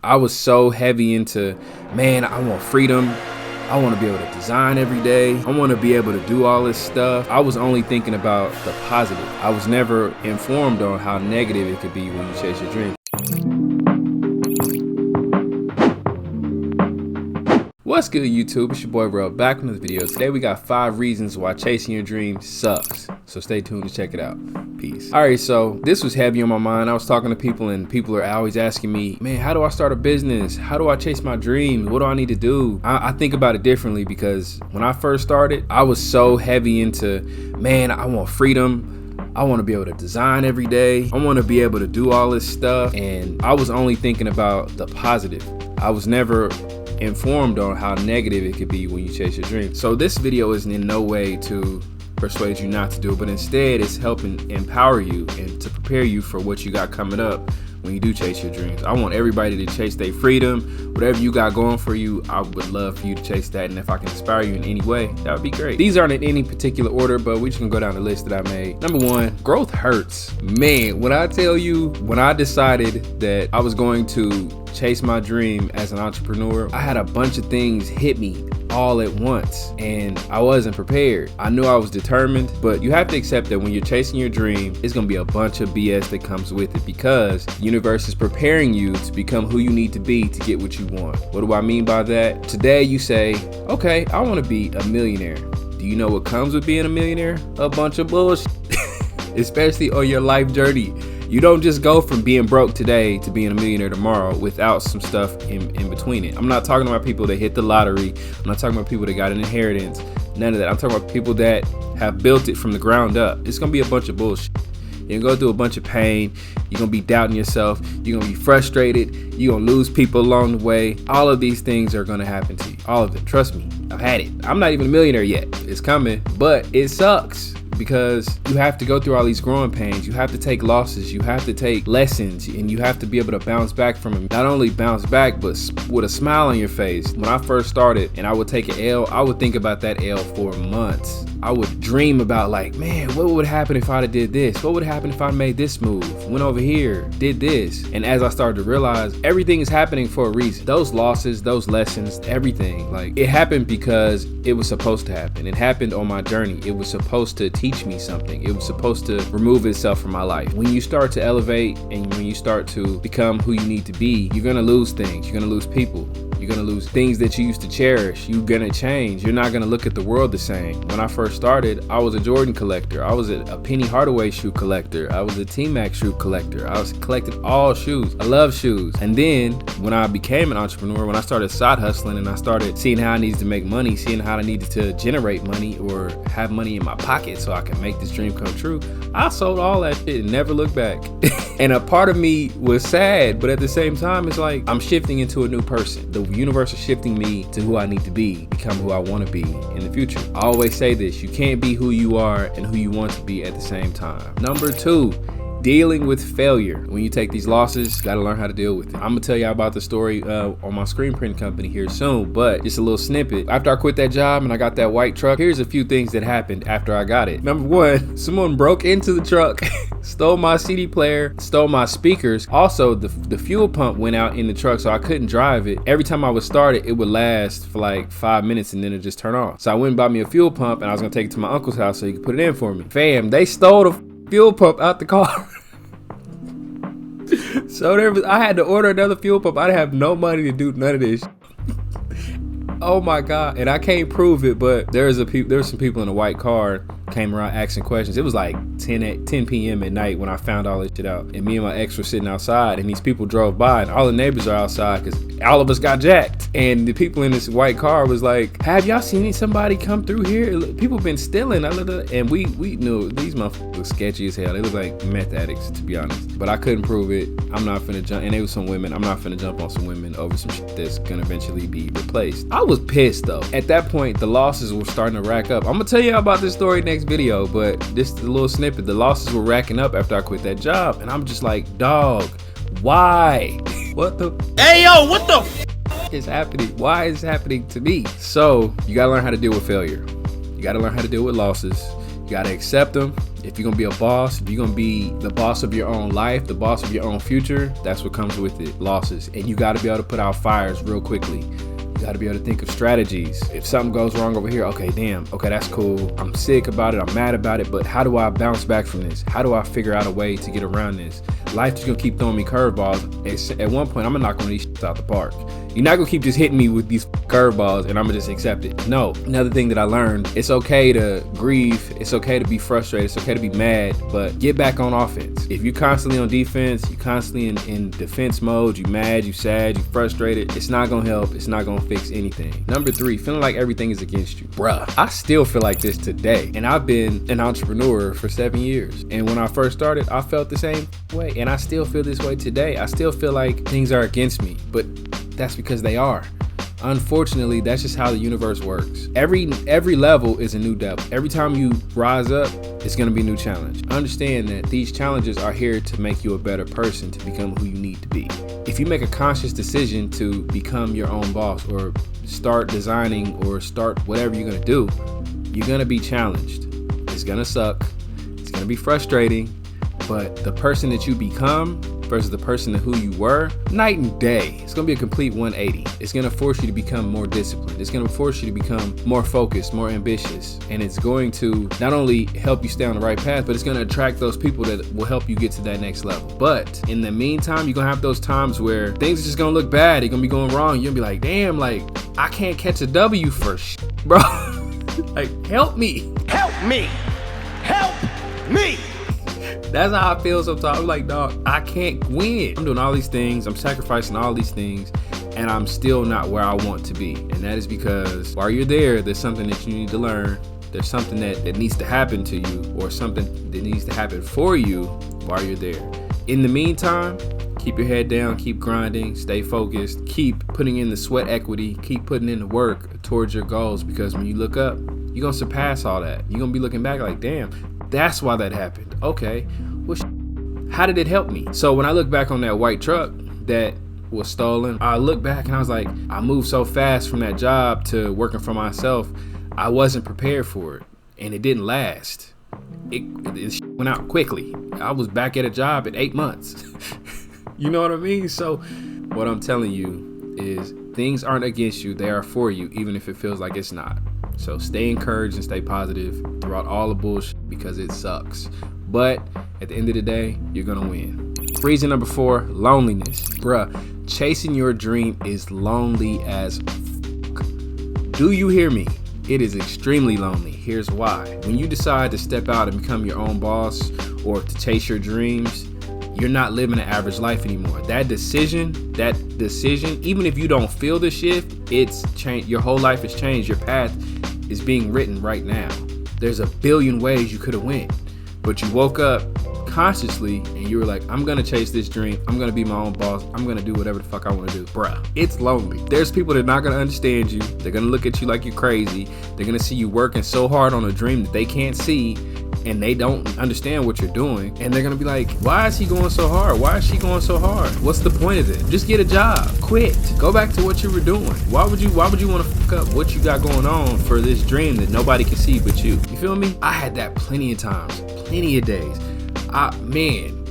I was so heavy into, man, I want freedom. I want to be able to design every day. I want to be able to do all this stuff. I was only thinking about the positive. I was never informed on how negative it could be when you chase your dream. What's good, YouTube? It's your boy Bro, back with another video. Today we got 5 reasons why chasing your dream sucks. So stay tuned to check it out. Peace. All right, so this was heavy on my mind. I was talking to people and people are always asking me, man, how do I start a business? How do I chase my dreams? What do I need to do? I think about it differently because when I first started, I was so heavy into, man, I want freedom. I want to be able to design every day. I want to be able to do all this stuff. And I was only thinking about the positive. I was never informed on how negative it could be when you chase your dreams. So this video is in no way to persuade you not to do it, but instead it's helping empower you and to prepare you for what you got coming up when you do chase your dreams. I want everybody to chase their freedom. Whatever you got going for you, I would love for you to chase that. And if I can inspire you in any way, that would be great. These aren't in any particular order, but we're just gonna go down the list that I made. Number 1, growth hurts. Man, when I tell you, when I decided that I was going to chase my dream as an entrepreneur, I had a bunch of things hit me all at once and I wasn't prepared. I knew I was determined, but you have to accept that when you're chasing your dream, it's gonna be a bunch of BS that comes with it because the universe is preparing you to become who you need to be to get what you want. What do I mean by that? Today you say, okay, I wanna be a millionaire. Do you know what comes with being a millionaire? A bunch of bullshit, especially on your life journey. You don't just go from being broke today to being a millionaire tomorrow without some stuff in between it. I'm not talking about people that hit the lottery. I'm not talking about people that got an inheritance. None of that. I'm talking about people that have built it from the ground up. It's gonna be a bunch of bullshit. You're gonna go through a bunch of pain. You're gonna be doubting yourself. You're gonna be frustrated. You're gonna lose people along the way. All of these things are gonna happen to you. All of them. Trust me. I've had it. I'm not even a millionaire yet. It's coming, but it sucks. Because you have to go through all these growing pains. You have to take losses. You have to take lessons, and you have to be able to bounce back from them. Not only bounce back, but with a smile on your face. When I first started and I would take an L, I would think about that L for months. I would dream about like, man, what would happen if I did this? What would happen if I made this move? Went over here, did this. And as I started to realize everything is happening for a reason. Those losses, those lessons, everything, like it happened because it was supposed to happen. It happened on my journey. It was supposed to teach me something. It was supposed to remove itself from my life. When you start to elevate and when you start to become who you need to be, you're gonna lose things. You're gonna lose people. You're gonna lose things that you used to cherish. You're gonna change. You're not gonna look at the world the same. When I first started, I was a Jordan collector. I was a Penny Hardaway shoe collector. I was a T-Mac shoe collector. I was collected all shoes. I love shoes. And then when I became an entrepreneur, when I started side hustling and I started seeing how I needed to make money, seeing how I needed to generate money or have money in my pocket so I can make this dream come true, I sold all that shit and never looked back. And a part of me was sad, but at the same time, it's like I'm shifting into a new person. The universe is shifting me to who I need to be, become who I want to be in the future. I always say this, you can't be who you are and who you want to be at the same time. Number 2, dealing with failure. When you take these losses, you gotta learn how to deal with it. I'm gonna tell you about the story on my screen print company here soon, but just a little snippet. After I quit that job and I got that white truck, here's a few things that happened after I got it. Number 1, someone broke into the truck, stole my CD player, stole my speakers. Also, the fuel pump went out in the truck, so I couldn't drive it. Every time I would start it, it would last for like 5 minutes and then it just turn off. So I went and bought me a fuel pump and I was gonna take it to my uncle's house so he could put it in for me. Fam, they stole the fuel pump out the car. So I had to order another fuel pump. I didn't have no money to do none of this. Oh my God. And I can't prove it, but there's some people in a white car came around asking questions. It was like 10 p.m. at night when I found all this shit out. And me and my ex were sitting outside and these people drove by and all the neighbors are outside because all of us got jacked. And the people in this white car was like, have y'all seen somebody come through here? People been stealing. And we knew these motherfuckers look sketchy as hell. They look like meth addicts, to be honest. But I couldn't prove it. I'm not finna jump. And they was some women. I'm not finna jump on some women over some shit that's gonna eventually be replaced. I was pissed though. At that point, the losses were starting to rack up. I'm gonna tell you about this story next video, but this is a little snippet. The losses were racking up after I quit that job. And I'm just like, dog, why? What the? Hey, yo, what the is happening? Why is it happening to me? So you gotta learn how to deal with failure. You gotta learn how to deal with losses. You gotta accept them. If you're gonna be a boss, if you're gonna be the boss of your own life, the boss of your own future, that's what comes with it, losses. And you gotta be able to put out fires real quickly. You gotta be able to think of strategies. If something goes wrong over here, okay, damn, okay, that's cool. I'm sick about it, I'm mad about it, but how do I bounce back from this? How do I figure out a way to get around this? Life is gonna keep throwing me curveballs. At one point, I'm gonna knock one of these shits out the park. You're not gonna keep just hitting me with these curveballs and I'm gonna just accept it. No. Another thing that I learned, it's okay to grieve, it's okay to be frustrated, it's okay to be mad, but get back on offense. If you're constantly on defense, you're constantly in defense mode, you mad, you sad, you frustrated, it's not gonna help, it's not gonna fix anything. Number 3, feeling like everything is against you. Bruh, I still feel like this today. And I've been an entrepreneur for 7 years. And when I first started, I felt the same way. And I still feel this way today. I still feel like things are against me, but that's because they are. Unfortunately, that's just how the universe works. Every level is a new devil. Every time you rise up, it's gonna be a new challenge. Understand that these challenges are here to make you a better person, to become who you need to be. If you make a conscious decision to become your own boss or start designing or start whatever you're gonna do, you're gonna be challenged. It's gonna suck. It's gonna be frustrating, but the person that you become versus the person who you were, night and day. It's gonna be a complete 180. It's gonna force you to become more disciplined. It's gonna force you to become more focused, more ambitious. And it's going to not only help you stay on the right path, but it's gonna attract those people that will help you get to that next level. But in the meantime, you're gonna have those times where things are just gonna look bad. They're gonna be going wrong. You're gonna be like, damn, like, I can't catch a W for bro. Like, help me. Help me. Help me. That's how I feel sometimes. I'm like, dog, I can't win. I'm doing all these things. I'm sacrificing all these things, and I'm still not where I want to be. And that is because while you're there, there's something that you need to learn. There's something that needs to happen to you, or something that needs to happen for you while you're there. In the meantime, keep your head down, keep grinding, stay focused, keep putting in the sweat equity, keep putting in the work towards your goals, because when you look up, you're gonna surpass all that. You're gonna be looking back like, damn, that's why that happened. Okay, well, how did it help me? So when I look back on that white truck that was stolen, I look back and I was like, I moved so fast from that job to working for myself. I wasn't prepared for it, and it didn't last. It went out quickly. I was back at a job in 8 months. You know what I mean? So what I'm telling you is things aren't against you. They are for you, even if it feels like it's not. So stay encouraged and stay positive throughout all the bullshit, because it sucks. But at the end of the day, you're gonna win. Reason number 4, loneliness. Bruh, chasing your dream is lonely as fuck. Do you hear me? It is extremely lonely. Here's why. When you decide to step out and become your own boss, or to chase your dreams, you're not living an average life anymore. That decision, even if you don't feel the shift, it's changed. Your whole life has changed. Your path is being written right now. There's a billion ways you could have went, but you woke up consciously and you were like, I'm gonna chase this dream. I'm gonna be my own boss. I'm gonna do whatever the fuck I wanna do. Bruh, it's lonely. There's people that are not gonna understand you. They're gonna look at you like you're crazy. They're gonna see you working so hard on a dream that they can't see, and they don't understand what you're doing, and they're gonna be like, why is he going so hard? Why is she going so hard? What's the point of it? Just get a job, quit, go back to what you were doing. Why would you want to fuck up what you got going on for this dream that nobody can see but you? You feel me? I had that plenty of times, plenty of days.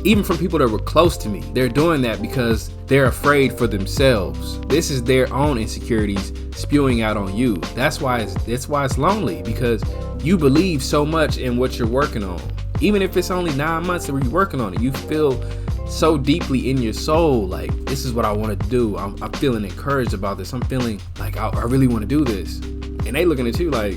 Even from people that were close to me, they're doing that because they're afraid for themselves. This is their own insecurities spewing out on you. That's why it's lonely, because you believe so much in what you're working on. Even if it's only 9 months that you're working on it, you feel so deeply in your soul like, this is what I want to do. I'm feeling encouraged about this. I'm feeling like I really want to do this. And they looking at you like,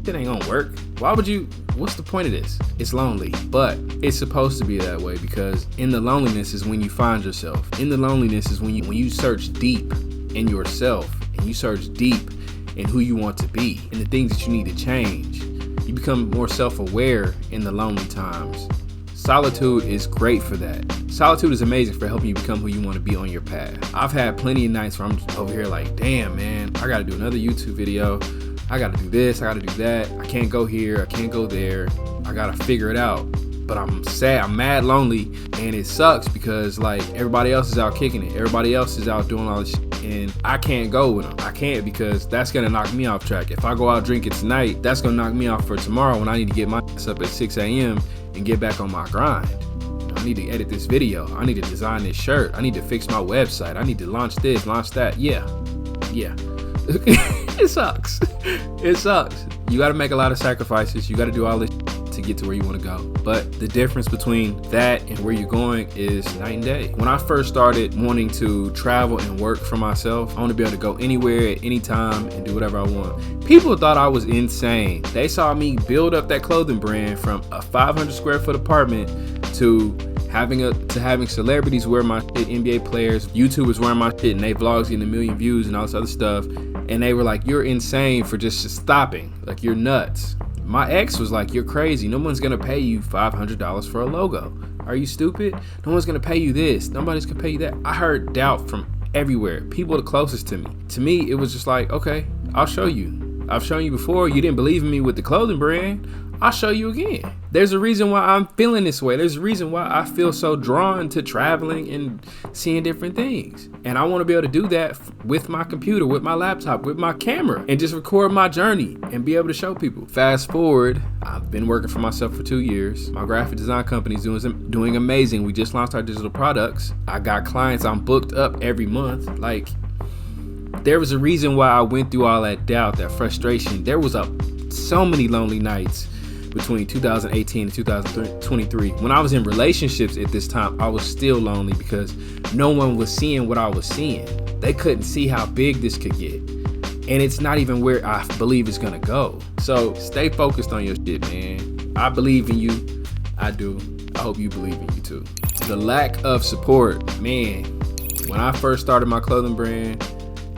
it ain't gonna work. Why would you? What's the point of this? It's lonely, but it's supposed to be that way, because in the loneliness is when you find yourself. In the loneliness is when you search deep in yourself, and you search deep in who you want to be and the things that you need to change. You become more self-aware in the lonely times. Solitude is great for that. Solitude is amazing for helping you become who you want to be on your path. I've had plenty of nights where I'm just over here like, damn, man, I gotta do another YouTube video. I gotta do this, I gotta do that. I can't go here, I can't go there. I gotta figure it out. but I'm sad, I'm mad lonely, and it sucks because like everybody else is out kicking it. Everybody else is out doing all this shit, and I can't go with them. I can't because that's gonna knock me off track. If I go out drinking tonight, that's gonna knock me off for tomorrow when I need to get my ass up at 6 a.m. and get back on my grind. I need to edit this video. I need to design this shirt. I need to fix my website. I need to launch this, launch that. Yeah. It sucks. It sucks. You got to make a lot of sacrifices. You got to do all this to get to where you want to go. But the difference between that and where you're going is night and day. When I first started wanting to travel and work for myself, I want to be able to go anywhere at any time and do whatever I want. People thought I was insane. They saw me build up that clothing brand from a 500 square foot apartment to having celebrities wear my shit, NBA players, YouTubers wearing my shit, and they vlogs getting 1 million views and all this other stuff. And they were like, you're insane for just stopping. Like, you're nuts. My ex was like, you're crazy. No one's gonna pay you $500 for a logo. Are you stupid? No one's gonna pay you this. Nobody's gonna pay you that. I heard doubt from everywhere. People the closest to me. To me, it was just like, okay, I'll show you. I've shown you before. You didn't believe in me with the clothing brand. I'll show you again. There's a reason why I'm feeling this way. There's a reason why I feel so drawn to traveling and seeing different things. And I want to be able to do that with my computer, with my laptop, with my camera, and just record my journey and be able to show people. Fast forward, I've been working for myself for 2 years. My graphic design company is doing amazing. We just launched our digital products. I got clients. I'm booked up every month. Like, there was a reason why I went through all that doubt, that frustration. There was so many lonely nights between 2018 and 2023. When I was in relationships at this time, I was still lonely because no one was seeing what I was seeing. They couldn't see how big this could get. And it's not even where I believe it's gonna go. So stay focused on your shit, man. I believe in you. I do. I hope you believe in you too. The lack of support, man. When I first started my clothing brand,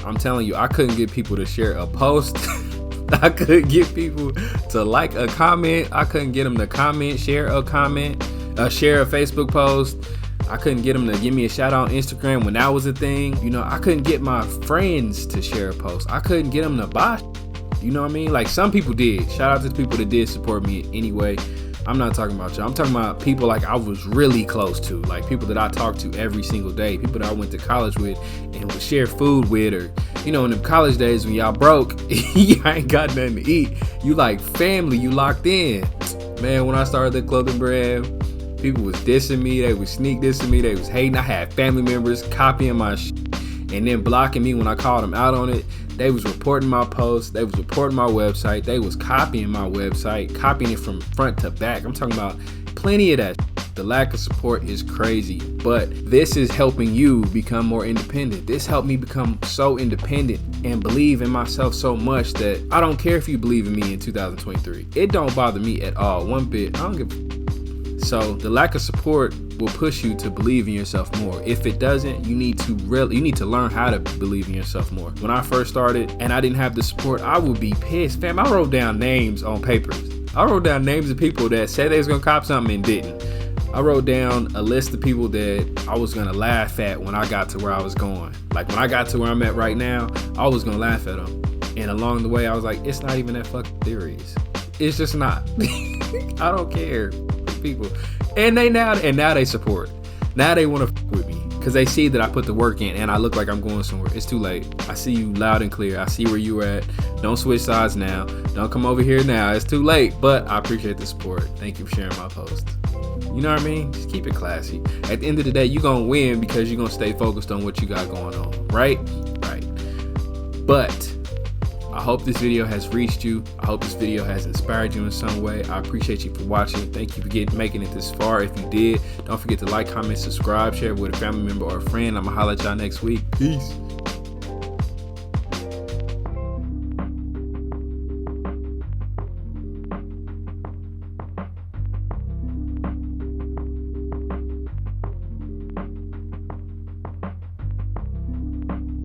I'm telling you, I couldn't get people to share a post. I couldn't get people to like a comment. I couldn't get them to share a Facebook post. I couldn't get them to give me a shout out on Instagram when that was a thing. You know, I couldn't get my friends to share a post. I couldn't get them to buy. You know what I mean? Like, some people did. Shout out to the people that did support me anyway. I'm not talking about y'all. I'm talking about people like I was really close to, like people that I talked to every single day, people that I went to college with and would share food with, or, you know, in the college days when y'all broke, you ain't got nothing to eat. You like family, you locked in. Man, when I started the clothing brand, people was dissing me, they was sneak dissing me, they was hating. I had family members copying my shit and then blocking me when I called them out on it. They was reporting my posts, they was reporting my website, they was copying my website, copying it from front to back. I'm talking about plenty of that. The lack of support is crazy, but this is helping you become more independent. This helped me become so independent and believe in myself so much that I don't care if you believe in me in 2023. It don't bother me at all, one bit. I don't give a. So the lack of support will push you to believe in yourself more. If it doesn't, you need to learn how to believe in yourself more. When I first started and I didn't have the support, I would be pissed. Fam, I wrote down names on papers. I wrote down names of people that said they was gonna cop something and didn't. I wrote down a list of people that I was gonna laugh at when I got to where I was going. Like, when I got to where I'm at right now, I was gonna laugh at them. And along the way, I was like, it's not even that fucking serious. It's just not. I don't care. People. And now they support. Now they want to fuck with me because they see that I put the work in and I look like I'm going somewhere. It's too late. I see you loud and clear. I see where you at. Don't switch sides now. Don't come over here now. It's too late. But I appreciate the support. Thank you for sharing my post. You know what I mean? Just keep it classy. At the end of the day, you're going to win because you're going to stay focused on what you got going on. Right? Right. But I hope this video has reached you. I hope this video has inspired you in some way. I appreciate you for watching. Thank you for making it this far. If you did, don't forget to like, comment, subscribe, share it with a family member or a friend. I'm gonna holler at y'all next week. Peace.